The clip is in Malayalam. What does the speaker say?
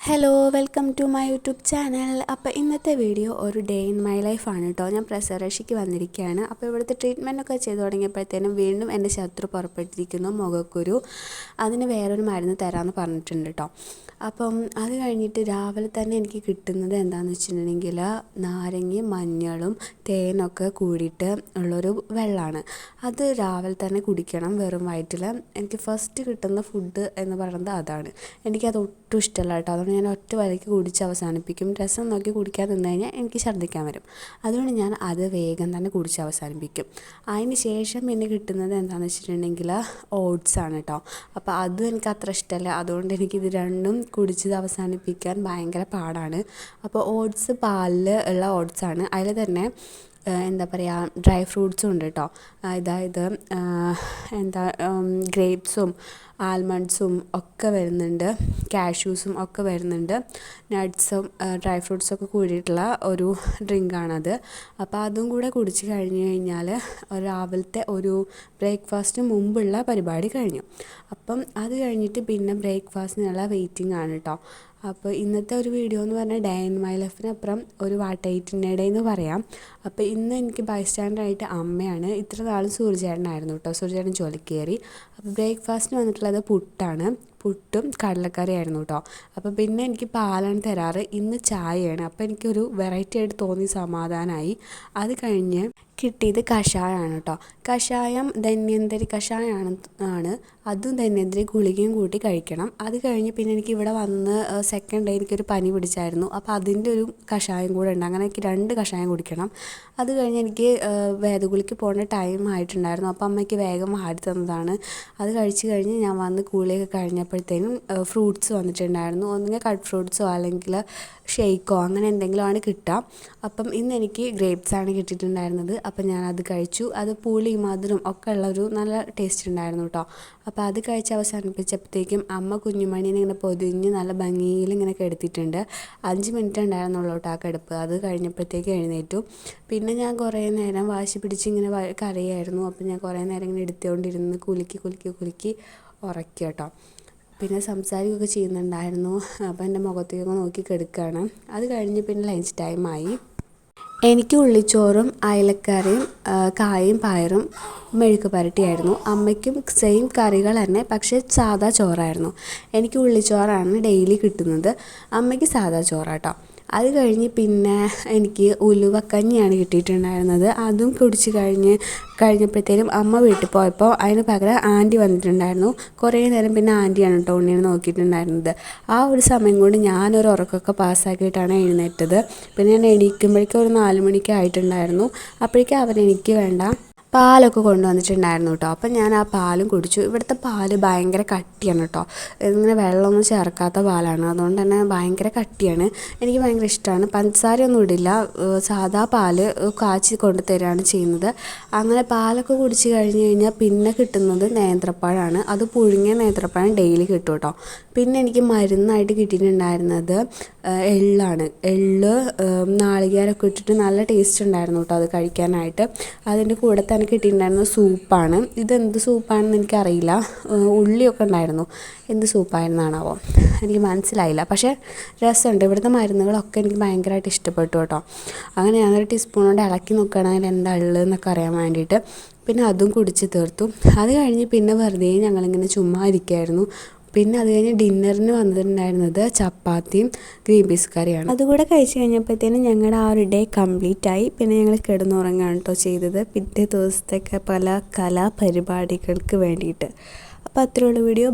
Hello welcome to my YouTube channel. അപ്പോൾ ഇന്നത്തെ വീഡിയോ ഒരു ഡേ ഇൻ മൈ ലൈഫാണ് കേട്ടോ. ഞാൻ പ്രസവരക്ഷയ്ക്ക് വന്നിരിക്കുകയാണ്. അപ്പോൾ ഇവിടുത്തെ ട്രീറ്റ്മെൻറ്റൊക്കെ ചെയ്ത് തുടങ്ങിയപ്പോഴത്തേനും വീണ്ടും എൻ്റെ ശത്രു പുറപ്പെട്ടിരിക്കുന്നു, മുഖക്കുരു. അതിന് വേറൊരു മരുന്ന് തരാമെന്ന് പറഞ്ഞിട്ടുണ്ട് കേട്ടോ. അപ്പം അത് കഴിഞ്ഞിട്ട് രാവിലെ തന്നെ എനിക്ക് കിട്ടുന്നത് എന്താണെന്ന് വെച്ചിട്ടുണ്ടെങ്കിൽ നാരങ്ങയും മഞ്ഞളും തേനൊക്കെ കൂടിയിട്ട് ഉള്ളൊരു വെള്ളമാണ്. അത് രാവിലെ തന്നെ കുടിക്കണം വെറും വയറ്റിൽ. എനിക്ക് ഫസ്റ്റ് കിട്ടുന്ന ഫുഡ് എന്ന് പറയുന്നത് അതാണ്. എനിക്കത് ഒട്ടും ഇഷ്ടമല്ല കേട്ടോ. അതുകൊണ്ട് ഞാൻ ഒറ്റ വലിക്ക് കുടിച്ച് അവസാനിപ്പിക്കും. രസം നോക്കി കുടിക്കാൻ നിന്ന് കഴിഞ്ഞാൽ എനിക്ക് ഛർദ്ദിക്കാൻ വരും. അതുകൊണ്ട് ഞാൻ അത് വേഗം തന്നെ കുടിച്ച് അവസാനിപ്പിക്കും. അതിന് ശേഷം പിന്നെ കിട്ടുന്നത് എന്താണെന്ന് വെച്ചിട്ടുണ്ടെങ്കിൽ ഓട്സാണ് കേട്ടോ. അപ്പോൾ അതും എനിക്ക് അത്ര ഇഷ്ടമല്ല. അതുകൊണ്ട് എനിക്കിത് രണ്ടും കുടിച്ചത് അവസാനിപ്പിക്കാൻ ഭയങ്കര പാടാണ്. അപ്പോൾ ഓട്സ് പാലിൽ ഉള്ള ഓട്സാണ്. അതിൽ തന്നെ എന്താ പറയുക, ഡ്രൈ ഫ്രൂട്ട്സും ഉണ്ട് കേട്ടോ. അതായത് ഗ്രേപ്സും ആൽമണ്ട്സും ഒക്കെ വരുന്നുണ്ട്, കാഷ്യൂസും ഒക്കെ വരുന്നുണ്ട്, നട്ട്സും ഡ്രൈ ഫ്രൂട്ട്സൊക്കെ കൂടിയിട്ടുള്ള ഒരു ഡ്രിങ്കാണത്. അപ്പോൾ അതും കൂടെ കുടിച്ച് കഴിഞ്ഞ് കഴിഞ്ഞാൽ രാവിലത്തെ ഒരു ബ്രേക്ക്ഫാസ്റ്റിന് മുമ്പുള്ള പരിപാടി കഴിഞ്ഞു. അപ്പം അത് കഴിഞ്ഞിട്ട് പിന്നെ ബ്രേക്ക്ഫാസ്റ്റിനുള്ള വെയിറ്റിംഗ് ആണ് കേട്ടോ. അപ്പോൾ ഇന്നത്തെ ഒരു വീഡിയോ എന്ന് പറഞ്ഞാൽ ഡേ ഇൻ മൈ ലൈഫിനപ്പുറം ഒരു വാട്ട് എയ്റ്റിൻ്റെ ഡേ എന്ന് പറയാം. അപ്പോൾ ഇന്ന് എനിക്ക് ബൈസ്റ്റാൻഡറായിട്ട് അമ്മയാണ്. ഇത്ര നാളും സൂര്യചേട്ടനായിരുന്നു കേട്ടോ. സൂര്യചേട്ടൻ ജോലിക്ക് കയറി. അപ്പോൾ ബ്രേക്ക്ഫാസ്റ്റിന് വന്നിട്ടുള്ളത് പുട്ടാണ്. പുട്ടും കടലക്കറിയായിരുന്നു കേട്ടോ. അപ്പോൾ പിന്നെ എനിക്ക് പാലാണ് തരാറ്. ഇന്ന് ചായയാണ്. അപ്പോൾ എനിക്കൊരു വെറൈറ്റി ആയിട്ട് തോന്നി, സമാധാനമായി. അത് കഴിഞ്ഞ് കിട്ടിയത് കഷായമാണ് കേട്ടോ. കഷായം ധന്വന്തരി കഷായമാണ്. അതും ധന്വന്തരി ഗുളികയും കൂട്ടി കഴിക്കണം. അത് കഴിഞ്ഞ് പിന്നെ എനിക്ക് ഇവിടെ വന്ന് സെക്കൻഡ് ഡേ എനിക്കൊരു പനി പിടിച്ചായിരുന്നു. അപ്പോൾ അതിൻ്റെ ഒരു കഷായം കൂടെ ഉണ്ട്. അങ്ങനെ എനിക്ക് 2 കഷായം കുടിക്കണം. അത് കഴിഞ്ഞ് എനിക്ക് വേദഗുളിക്ക് പോകേണ്ട ടൈം ആയിട്ടുണ്ടായിരുന്നു. അപ്പോൾ അമ്മയ്ക്ക് വേഗം വാരി തന്നതാണ്. അത് കഴിച്ച് കഴിഞ്ഞ് ഞാൻ വന്ന് കൂളിയൊക്കെ കഴിഞ്ഞപ്പോഴത്തേനും ഫ്രൂട്ട്സ് വന്നിട്ടുണ്ടായിരുന്നു. ഒന്നുകിൽ കട്ട് ഫ്രൂട്ട്സോ അല്ലെങ്കിൽ ഷെയ്ക്കോ അങ്ങനെ എന്തെങ്കിലും ആണ് കിട്ടുക. അപ്പം ഇന്ന് എനിക്ക് ഗ്രേപ്സാണ് കിട്ടിയിട്ടുണ്ടായിരുന്നത്. അപ്പം ഞാനത് കഴിച്ചു. അത് പുളി മധുരം ഒക്കെ ഉള്ളൊരു നല്ല ടേസ്റ്റ് ഉണ്ടായിരുന്നു കേട്ടോ. അപ്പോൾ അത് കഴിച്ച് അവസാനിപ്പിച്ചപ്പോഴത്തേക്കും അമ്മ കുഞ്ഞുമണീനെ ഇങ്ങനെ പൊതിഞ്ഞ് നല്ല ഭംഗിയിൽ ഇങ്ങനെ കിടത്തിയിട്ടുണ്ട്. 5 മിനിറ്റ് ഉണ്ടായിരുന്നുള്ളൂ കേട്ടോ ആ കിടപ്പ്. അത് കഴിഞ്ഞപ്പോഴത്തേക്ക് എഴുന്നേറ്റു. പിന്നെ ഞാൻ കുറേ നേരം വാശി പിടിച്ച് ഇങ്ങനെ കരയായിരുന്നു. അപ്പം ഞാൻ കുറേ നേരം ഇങ്ങനെ എടുത്തുകൊണ്ടിരുന്ന് കുലുക്കി ഉറക്കി കേട്ടോ. പിന്നെ സംസാരിക്കുകയൊക്കെ ചെയ്യുന്നുണ്ടായിരുന്നു. അപ്പോൾ എൻ്റെ മുഖത്തേക്കൊക്കെ നോക്കി കിടക്കുകയാണ്. അത് കഴിഞ്ഞ് പിന്നെ ലഞ്ച് ടൈമായി. എനിക്ക് ഉള്ളിച്ചോറും അയലക്കറിയും കായും പയറും മെഴുക്ക് പുരട്ടിയായിരുന്നു. അമ്മയ്ക്കും സെയിം കറികൾ തന്നെ, പക്ഷേ സാദാ ചോറായിരുന്നു. എനിക്ക് ഉള്ളിച്ചോറാണ് ഡെയിലി കിട്ടുന്നത്, അമ്മയ്ക്ക് സാദാ ചോറാട്ടോ. അത് കഴിഞ്ഞ് പിന്നെ എനിക്ക് ഉലുവക്കഞ്ഞിയാണ് കിട്ടിയിട്ടുണ്ടായിരുന്നത്. അതും കുടിച്ച് കഴിഞ്ഞപ്പോഴത്തേനും അമ്മ വീട്ടിൽ പോയപ്പോൾ അതിന് പകരം ആൻറ്റി വന്നിട്ടുണ്ടായിരുന്നു. കുറേ നേരം പിന്നെ ആൻറ്റിയാണ് കേട്ടോ ഉണ്ണീനെ നോക്കിയിട്ടുണ്ടായിരുന്നത്. ആ ഒരു സമയം കൊണ്ട് ഞാനൊരു ഉറക്കമൊക്കെ പാസ്സാക്കിയിട്ടാണ് എഴുന്നേറ്റത്. പിന്നെ ഞാൻ എണീക്കുമ്പോഴേക്കും ഒരു 4 മണിക്ക് ആയിട്ടുണ്ടായിരുന്നു. അപ്പോഴേക്കും അവരെനിക്ക് വേണ്ട പാലൊക്കെ കൊണ്ടുവന്നിട്ടുണ്ടായിരുന്നു കേട്ടോ. അപ്പം ഞാൻ ആ പാലും കുടിച്ചു. ഇവിടുത്തെ പാല് ഭയങ്കര കട്ടിയാണ് കേട്ടോ. ഇങ്ങനെ വെള്ളമൊന്നും ചേർക്കാത്ത പാലാണ്. അതുകൊണ്ട് തന്നെ ഭയങ്കര കട്ടിയാണ്. എനിക്ക് ഭയങ്കര ഇഷ്ടമാണ്. പഞ്ചസാരയൊന്നും ഇടില്ല, സാദാ പാല് കാച്ചി കൊണ്ട് തരികയാണ് ചെയ്യുന്നത്. അങ്ങനെ പാലൊക്കെ കുടിച്ച് കഴിഞ്ഞ് കഴിഞ്ഞാൽ പിന്നെ കിട്ടുന്നത് നേന്ത്രപ്പഴമാണ്. അത് പുഴുങ്ങിയ നേന്ത്രപ്പഴം ഡെയിലി കിട്ടും കേട്ടോ. പിന്നെ എനിക്ക് മരുന്നായിട്ട് കിട്ടിയിട്ടുണ്ടായിരുന്നത് എള്ളാണ്. നാളികേരമൊക്കെ ഇട്ടിട്ട് നല്ല ടേസ്റ്റ് ഉണ്ടായിരുന്നു കേട്ടോ അത് കഴിക്കാനായിട്ട്. അതിൻ്റെ കൂടെ തന്നെ കിട്ടിയിട്ടുണ്ടായിരുന്ന സൂപ്പാണ്. ഇതെന്ത് സൂപ്പാണെന്ന് എനിക്കറിയില്ല. ഉള്ളിയൊക്കെ ഉണ്ടായിരുന്നു. എന്ത് സൂപ്പായിരുന്നാണാവോ എനിക്ക് മനസ്സിലായില്ല. പക്ഷേ രസമുണ്ട്. ഇവിടുത്തെ മരുന്നുകളൊക്കെ എനിക്ക് ഭയങ്കരമായിട്ട് ഇഷ്ടപ്പെട്ടു കേട്ടോ. അങ്ങനെ ഞാനൊരു ടീസ്പൂൺ കൊണ്ട് ഇളക്കി നോക്കുകയാണെങ്കിൽ എന്താ ഉള്ളതെന്നൊക്കെ അറിയാൻ വേണ്ടിയിട്ട്. പിന്നെ അതും കുടിച്ച് തീർത്തു. അത് കഴിഞ്ഞ് പിന്നെ വെറുതെ ഞങ്ങളിങ്ങനെ ചുമ്മാ ഇരിക്കുകയായിരുന്നു. പിന്നെ അത് കഴിഞ്ഞ് ഡിന്നറിന് വന്നിട്ടുണ്ടായിരുന്നത് ചപ്പാത്തിയും ഗ്രീൻ പീസ് കറിയാണ്. അതുകൂടെ കഴിച്ച് കഴിഞ്ഞപ്പോഴത്തേനും ഞങ്ങളുടെ ആ ഒരു ഡേ കംപ്ലീറ്റ് ആയി. പിന്നെ ഞങ്ങൾ കിടന്നുറങ്ങുകയാണ് കേട്ടോ ചെയ്തത്, പിറ്റേ ദിവസത്തേക്ക് പല കലാപരിപാടികൾക്ക് വേണ്ടിയിട്ട്. അപ്പോൾ അത്രയുള്ള വീഡിയോ.